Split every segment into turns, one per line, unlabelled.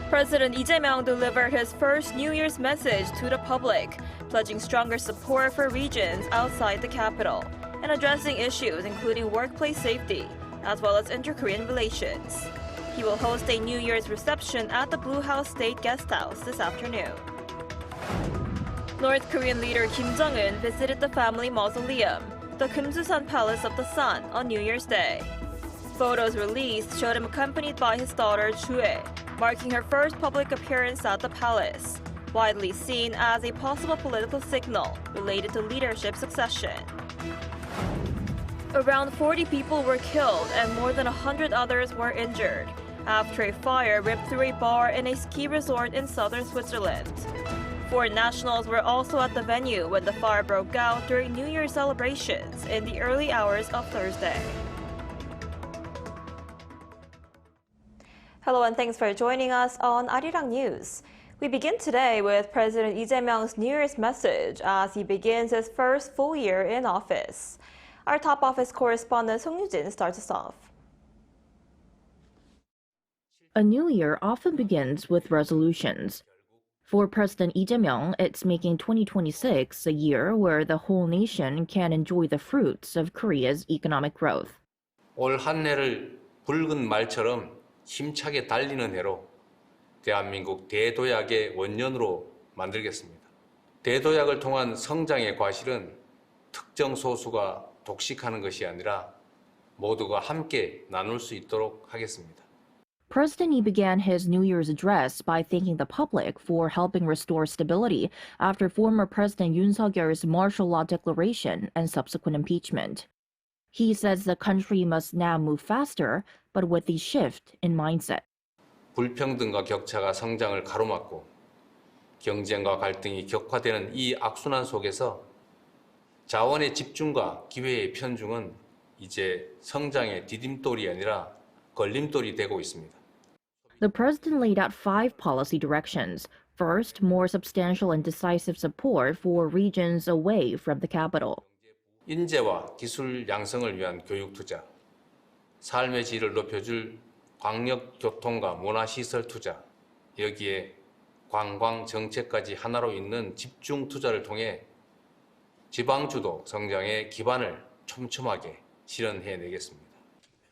President Lee Jae-myung delivered his first New Year's message to the public, pledging stronger support for regions outside the capital and addressing issues including workplace safety, as well as inter-Korean relations. He will host a New Year's reception at the Blue House State Guest House this afternoon. North Korean leader Kim Jong-un visited the family mausoleum, the Kumsusan Palace of the Sun, on New Year's Day. Photos released showed him accompanied by his daughter Chue, marking her first public appearance at the palace, widely seen as a possible political signal related to leadership succession. Around 40 people were killed and more than 100 others were injured after a fire ripped through a bar in a ski resort in southern Switzerland. Foreign nationals were also at the venue when the fire broke out during New Year's celebrations in the early hours of Thursday. Hello and thanks for joining us on Arirang News. We begin today with President Lee Jae-myung's New Year's message as he begins his first full year in office. Our top office correspondent Song Yoo-jin starts us off.
A new year often begins with resolutions. For President Lee Jae-myung, it's making 2026 a year where the whole nation can enjoy the fruits of Korea's economic growth.
올 한 해를 붉은 말처럼 힘차게 달리는 해로 대한민국 대도약의 원년으로 만들겠습니다. 대도약을 통한 성장의 과실은 특정 소수가 독식하는 것이 아니라 모두가 함께 나눌 수 있도록 하겠습니다.
President Lee began his New Year's address by thanking the public for helping restore stability after former President Yoon Suk-yeol's martial law declaration and subsequent impeachment. He says the country must now move faster, but with a shift in mindset.
불평등과 격차가 성장을 가로막고 경쟁과 갈등이 격화되는 이 악순환 속에서 자원의 집중과 기회의 편중은 이제 성장의 디딤돌이 아니라 걸림돌이 되고 있습니다.
The president laid out 5 policy directions. First, more substantial and decisive support for regions away from the capital.
인재와 기술 양성을 위한 교육 투자, 삶의 질을 높여줄 광역 교통과 문화시설 투자, 여기에 관광 정책까지 하나로 잇는 집중 투자를 통해 지방주도 성장의 기반을 촘촘하게 실현해내겠습니다.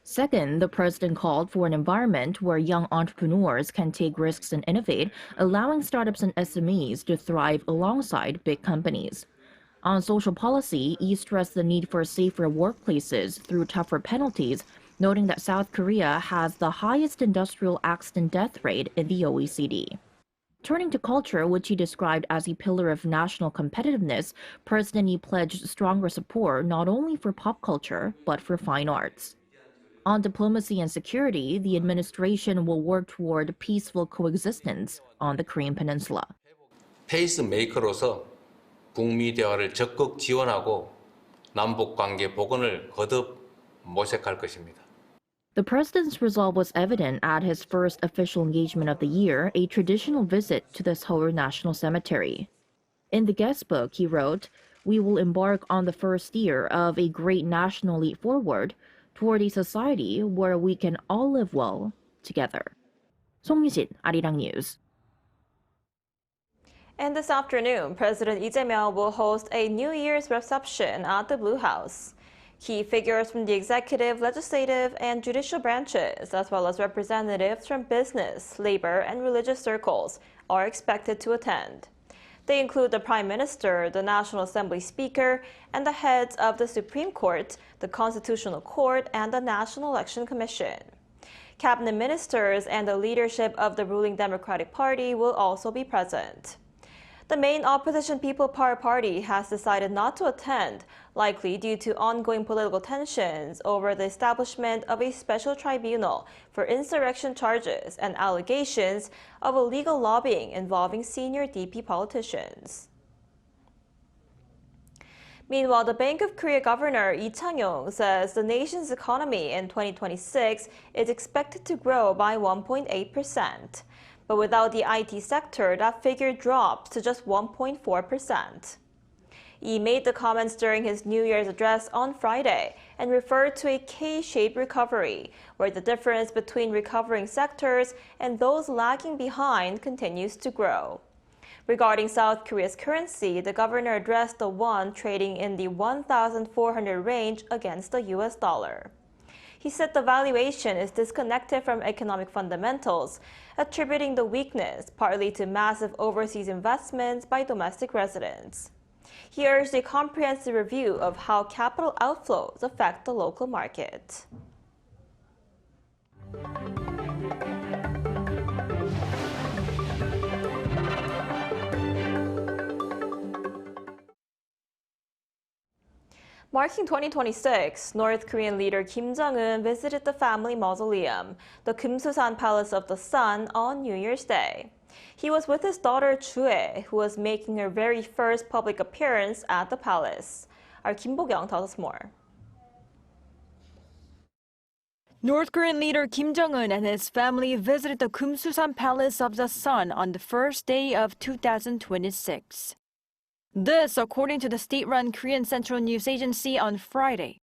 Second, the president called for an environment where young entrepreneurs can take risks and innovate, allowing startups and SMEs to thrive alongside big companies. On social policy, Lee stressed the need for safer workplaces through tougher penalties, noting that South Korea has the highest industrial accident death rate in the OECD. Turning to culture, which he described as a pillar of national competitiveness, President Lee pledged stronger support not only for pop culture, but for fine arts. On diplomacy and security, the administration will work toward peaceful coexistence on the Korean peninsula.
페이스메이커로서 북미 대화를 적극 지원하고 남북 관계 복원을 거듭 모색할 것입니다.
The president's resolve was evident at his first official engagement of the year, a traditional visit to the Seoul National Cemetery. In the guest book, he wrote, "We will embark on the first year of a great national leap forward toward a society where we can all live well together." Song Yoo-jin, Arirang News.
And this afternoon, President Lee Jae-myung will host a New Year's reception at the Blue House. Key figures from the executive, legislative, and judicial branches, as well as representatives from business, labor, and religious circles, are expected to attend. They include the Prime Minister, the National Assembly Speaker, and the heads of the Supreme Court, the Constitutional Court, and the National Election Commission. Cabinet ministers and the leadership of the ruling Democratic Party will also be present. The main opposition People Power Party has decided not to attend, likely due to ongoing political tensions over the establishment of a special tribunal for insurrection charges and allegations of illegal lobbying involving senior DP politicians. Meanwhile, the Bank of Korea Governor Lee Chang-yong says the nation's economy in 2026 is expected to grow by 1.8%. But without the IT sector, that figure drops to just 1.4%. Lee made the comments during his New Year's address on Friday and referred to a K-shaped recovery, where the difference between recovering sectors and those lagging behind continues to grow. Regarding South Korea's currency, the governor addressed the won trading in the 1,400 range against the US dollar. He said the valuation is disconnected from economic fundamentals, attributing the weakness partly to massive overseas investments by domestic residents. He urged a comprehensive review of how capital outflows affect the local market. Marking 2026, North Korean leader Kim Jong-un visited the family mausoleum, the Kumsusan Palace of the Sun, on New Year's Day. He was with his daughter Chue, who was making her very first public appearance at the palace. Our Kim Bo-kyung tells us more.
North Korean leader Kim Jong-un and his family visited the Kumsusan Palace of the Sun on the first day of 2026. This, according to the state-run Korean Central News Agency on Friday.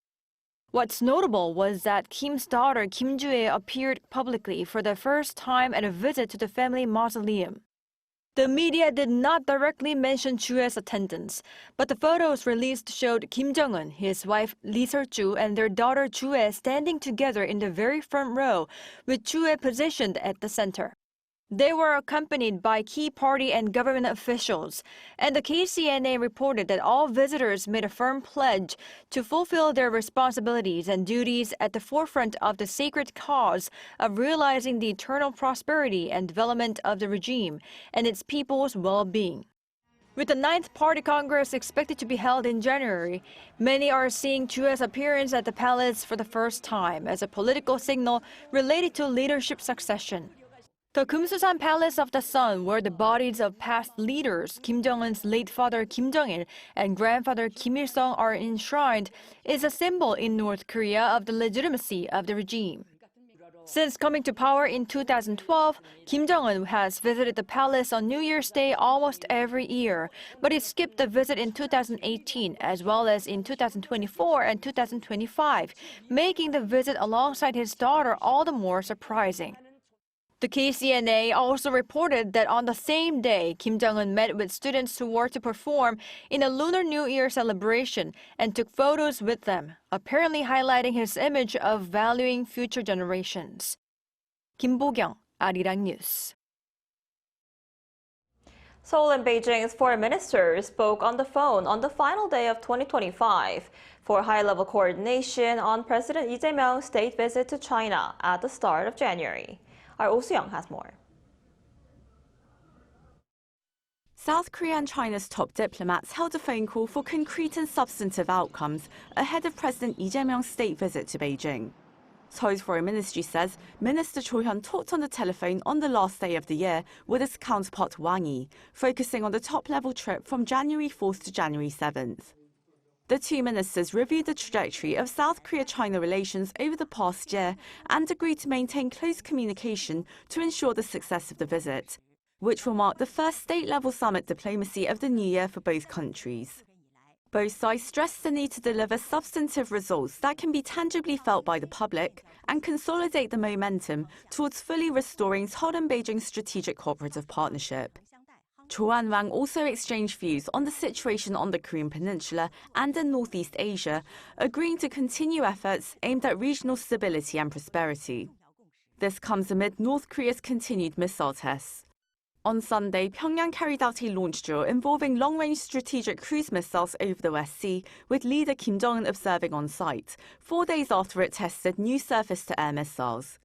What's notable was that Kim's daughter Kim Ju-ae appeared publicly for the first time at a visit to the family mausoleum. The media did not directly mention Chue's attendance, but the photos released showed Kim Jong-un, his wife Lee Seol-ju, and their daughter Chue standing together in the very front row, with Chue positioned at the center. They were accompanied by key party and government officials, and the KCNA reported that all visitors made a firm pledge to fulfill their responsibilities and duties at the forefront of the sacred cause of realizing the eternal prosperity and development of the regime and its people's well-being. With the 9th Party Congress expected to be held in January, many are seeing Chue's appearance at the palace for the first time as a political signal related to leadership succession. The Kumsusan Palace of the Sun, where the bodies of past leaders Kim Jong-un's late father Kim Jong-il and grandfather Kim Il-sung are enshrined, is a symbol in North Korea of the legitimacy of the regime. Since coming to power in 2012, Kim Jong-un has visited the palace on New Year's Day almost every year, but he skipped the visit in 2018 as well as in 2024 and 2025, making the visit alongside his daughter all the more surprising. The KCNA also reported that on the same day, Kim Jong-un met with students who were to perform in a Lunar New Year celebration and took photos with them, apparently highlighting his image of valuing future generations. Kim Bo-kyung, Arirang News.
Seoul and Beijing's foreign ministers spoke on the phone on the final day of 2025 for high-level coordination on President Lee Jae-myung's state visit to China at the start of January. Our Oh Soo-young has more.
South Korea and China's top diplomats held a phone call for concrete and substantive outcomes ahead of President Lee Jae-myung's state visit to Beijing. Seoul's foreign ministry says Minister Cho Hyun talked on the telephone on the last day of the year with his counterpart Wang Yi, focusing on the top-level trip from January 4th to January 7th. The two ministers reviewed the trajectory of South Korea-China relations over the past year and agreed to maintain close communication to ensure the success of the visit, which will mark the first state-level summit diplomacy of the new year for both countries. Both sides stressed the need to deliver substantive results that can be tangibly felt by the public and consolidate the momentum towards fully restoring Seoul and Beijing's strategic cooperative partnership. Cho and Wang also exchanged views on the situation on the Korean Peninsula and in Northeast Asia, agreeing to continue efforts aimed at regional stability and prosperity. This comes amid North Korea's continued missile tests. On Sunday, Pyongyang carried out a launch drill involving long-range strategic cruise missiles over the West Sea, with leader Kim Jong-un observing on site, 4 days after it tested new surface-to-air missiles.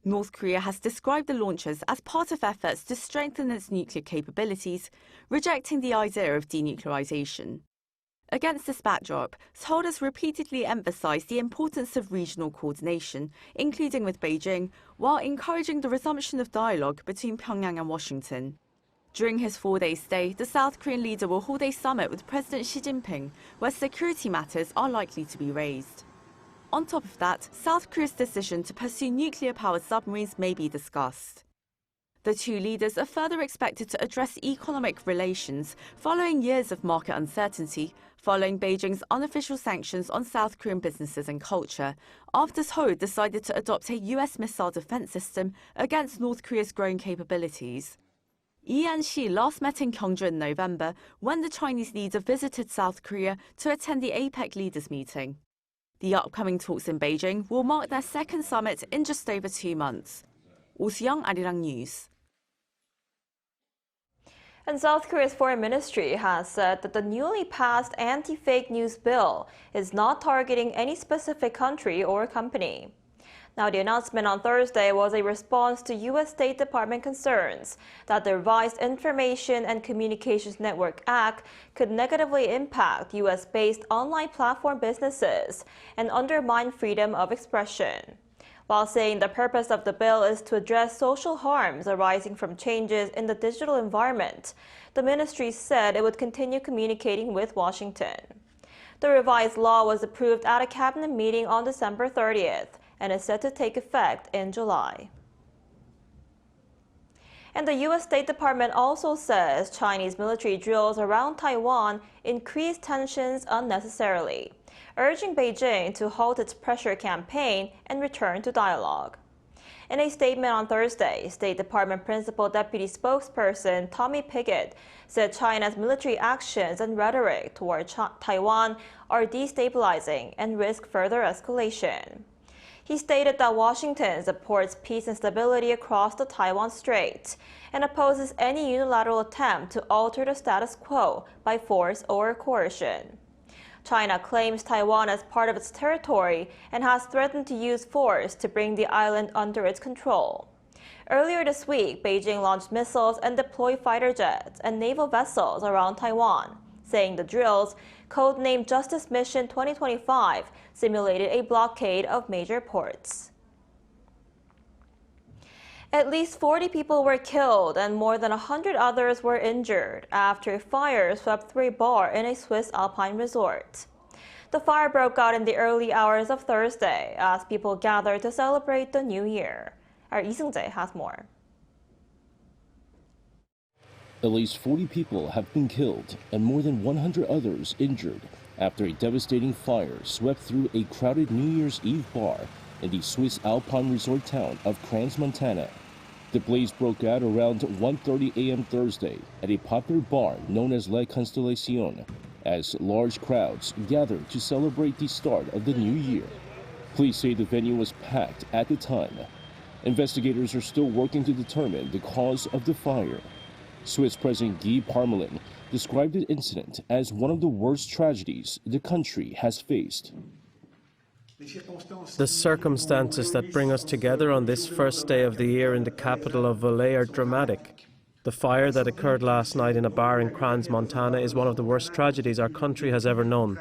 North Korea has described the launches as part of efforts to strengthen its nuclear capabilities, rejecting the idea of denuclearization. Against this backdrop, Seoul has repeatedly emphasized the importance of regional coordination, including with Beijing, while encouraging the resumption of dialogue between Pyongyang and Washington. During his 4-day stay, the South Korean leader will hold a summit with President Xi Jinping, where security matters are likely to be raised. On top of that, South Korea's decision to pursue nuclear-powered submarines may be discussed. The two leaders are further expected to address economic relations following years of market uncertainty, following Beijing's unofficial sanctions on South Korean businesses and culture, after Seoul decided to adopt a US missile defense system against North Korea's growing capabilities. Yi and Xi last met in Gyeongju in November when the Chinese leader visited South Korea to attend the APEC leaders meeting. The upcoming talks in Beijing will mark their second summit in just over 2 months. Young, Arirang News.
And South Korea's foreign ministry has said that the newly passed anti-fake news bill is not targeting any specific country or company. Now, the announcement on Thursday was a response to U.S. State Department concerns that the revised Information and Communications Network Act could negatively impact U.S.-based online platform businesses and undermine freedom of expression. While saying the purpose of the bill is to address social harms arising from changes in the digital environment, the ministry said it would continue communicating with Washington. The revised law was approved at a cabinet meeting on December 30th and is set to take effect in July. And the U.S. State Department also says Chinese military drills around Taiwan increase tensions unnecessarily, urging Beijing to halt its pressure campaign and return to dialogue. In a statement on Thursday, State Department Principal Deputy Spokesperson Tommy Pigott said China's military actions and rhetoric toward Taiwan are destabilizing and risk further escalation. He stated that Washington supports peace and stability across the Taiwan Strait and opposes any unilateral attempt to alter the status quo by force or coercion. China claims Taiwan as part of its territory and has threatened to use force to bring the island under its control. Earlier this week, Beijing launched missiles and deployed fighter jets and naval vessels around Taiwan, saying the drills, codenamed Justice Mission 2025, simulated a blockade of major ports. At least 40 people were killed and more than 100 others were injured after a fire swept through a bar in a Swiss alpine resort. The fire broke out in the early hours of Thursday as people gathered to celebrate the new year. Our Lee Seung-jae has more.
At least 40 people have been killed and more than 100 others injured after a devastating fire swept through a crowded New Year's Eve bar in the Swiss alpine resort town of Crans, Montana. The blaze broke out around 1:30 a.m. Thursday at a popular bar known as La Constellation, as large crowds gathered to celebrate the start of the new year. Police say the venue was packed at the time. Investigators are still working to determine the cause of the fire. Swiss President Guy Parmelin described the incident as one of the worst tragedies the country has faced.
The circumstances that bring us together on this first day of the year in the capital of Valais are dramatic. The fire that occurred last night in a bar in Crans, Montana is one of the worst tragedies our country has ever known.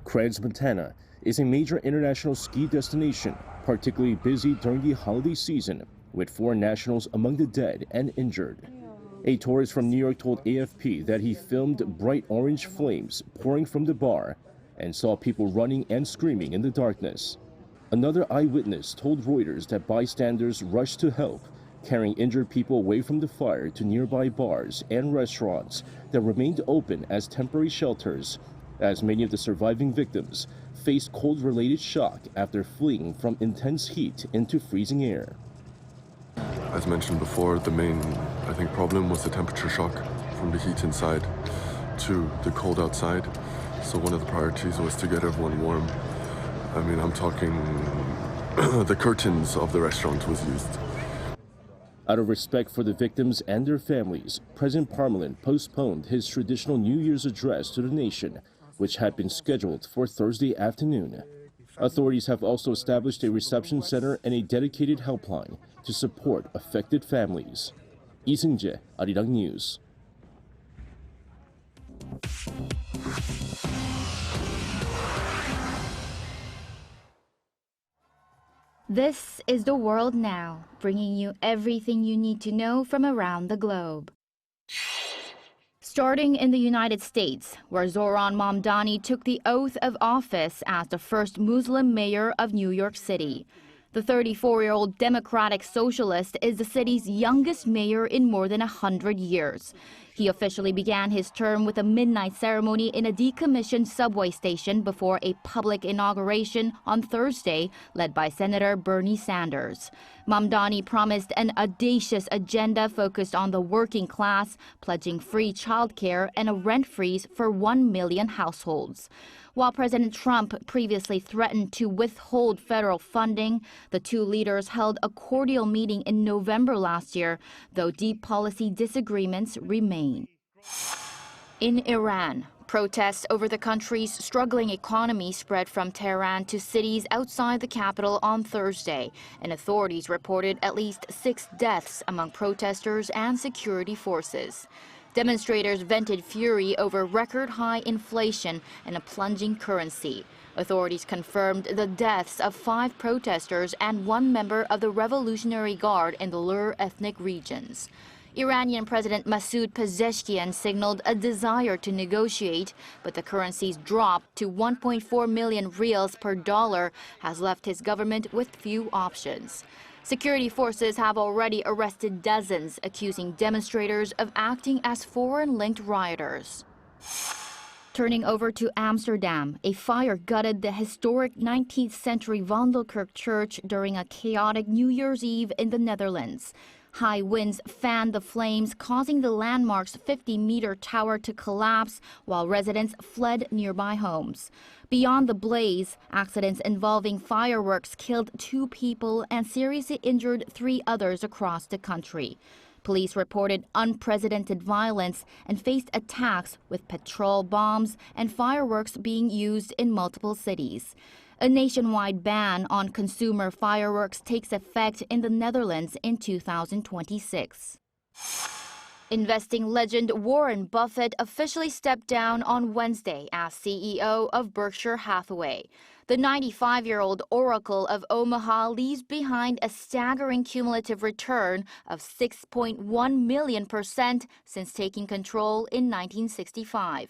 Crans, Montana is a major international ski destination, particularly busy during the holiday season, with foreign nationals among the dead and injured. A tourist from New York told AFP that he filmed bright orange flames pouring from the bar and saw people running and screaming in the darkness. Another eyewitness told Reuters that bystanders rushed to help, carrying injured people away from the fire to nearby bars and restaurants that remained open as temporary shelters, as many of the surviving victims faced cold-related shock after fleeing from intense heat into freezing air.
As mentioned before, the main, problem was the temperature shock from the heat inside to the cold outside. So one of the priorities was to get everyone warm. I'm talking the curtains of the restaurant was used.
Out of respect for the victims and their families, President Parmelin postponed his traditional New Year's address to the nation, which had been scheduled for Thursday afternoon. Authorities have also established a reception center and a dedicated helpline to support affected families. Lee Seung-jae, Arirang News.
This is The World Now, bringing you everything you need to know from around the globe. Starting in the United States, where Zohran Mamdani took the oath of office as the first Muslim mayor of New York City. The 34-year-old Democratic Socialist is the city's youngest mayor in more than 100 years. He officially began his term with a midnight ceremony in a decommissioned subway station before a public inauguration on Thursday, led by Senator Bernie Sanders. Mamdani promised an audacious agenda focused on the working class, pledging free childcare and a rent freeze for 1 million households. While President Trump previously threatened to withhold federal funding, the two leaders held a cordial meeting in November last year, though deep policy disagreements remain. In Iran, protests over the country's struggling economy spread from Tehran to cities outside the capital on Thursday, and authorities reported at least 6 deaths among protesters and security forces. Demonstrators vented fury over record-high inflation and a plunging currency. Authorities confirmed the deaths of 5 protesters and 1 member of the Revolutionary Guard in the Lur ethnic regions. Iranian President Masoud Pezeshkian signaled a desire to negotiate, but the currency's drop to 1.4 million rials per dollar has left his government with few options. Security forces have already arrested dozens, accusing demonstrators of acting as foreign-linked rioters. Turning over to Amsterdam, a fire gutted the historic 19th century Vondelkerk church during a chaotic New Year's Eve in the Netherlands. High winds fanned the flames, causing the landmark's 50-meter tower to collapse while residents fled nearby homes. Beyond the blaze, accidents involving fireworks killed 2 people and seriously injured 3 others across the country. Police reported unprecedented violence and faced attacks with petrol bombs and fireworks being used in multiple cities. A nationwide ban on consumer fireworks takes effect in the Netherlands in 2026. Investing legend Warren Buffett officially stepped down on Wednesday as CEO of Berkshire Hathaway. The 95-year-old Oracle of Omaha leaves behind a staggering cumulative return of 6.1 million% since taking control in 1965.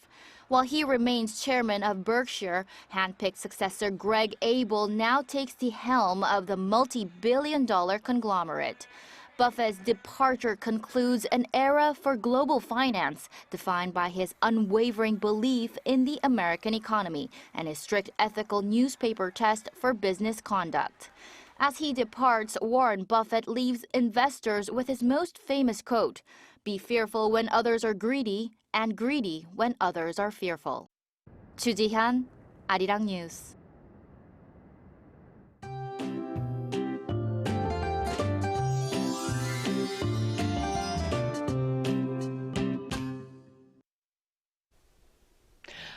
While he remains chairman of Berkshire, handpicked successor Greg Abel now takes the helm of the multi-billion-dollar conglomerate. Buffett's departure concludes an era for global finance defined by his unwavering belief in the American economy and his strict ethical newspaper test for business conduct. As he departs, Warren Buffett leaves investors with his most famous quote, "Be fearful when others are greedy, and greedy when others are fearful." Chu Ji-hyun, Arirang News.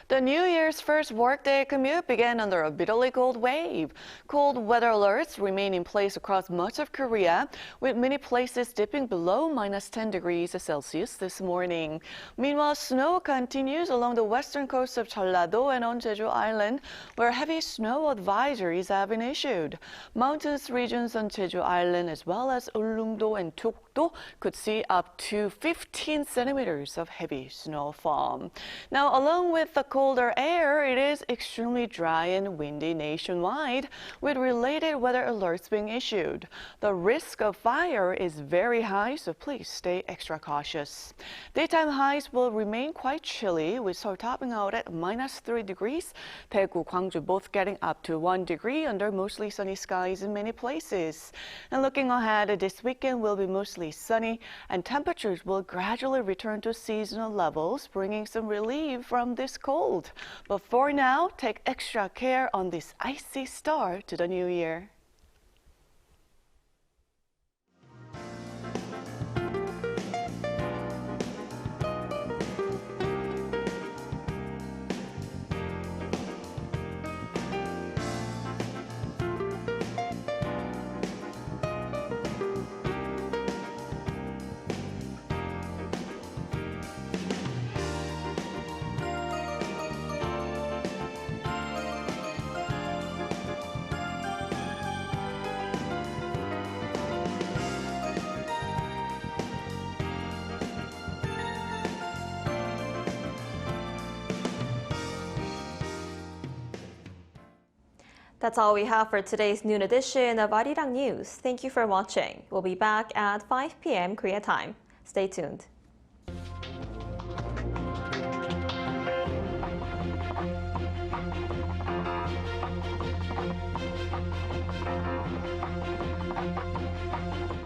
The New Year's first workday commute began under a bitterly cold wave. Cold weather alerts remain in place across much of Korea, with many places dipping below -10 degrees Celsius this morning. Meanwhile, snow continues along the western coast of Jeolla-do and Jeju Island, where heavy snow advisories have been issued. Mountainous regions on Jeju Island, as well as Ulleungdo and Dokdo, could see up to 15 centimeters of heavy snowfall. Now, along with the colder air, it is extremely dry and windy nationwide, with related weather alerts being issued. The risk of fire is very high, so please stay extra cautious. Daytime highs will remain quite chilly, with Seoul topping out at -3 degrees. Daegu, Gwangju both getting up to 1 degree under mostly sunny skies in many places. And looking ahead, this weekend will be mostly sunny, and temperatures will gradually return to seasonal levels, bringing some relief from this cold. But for now, take extra care on this icy start to the new year.
That's all we have for today's noon edition of Arirang News. Thank you for watching. We'll be back at 5 p.m. Korea time. Stay tuned.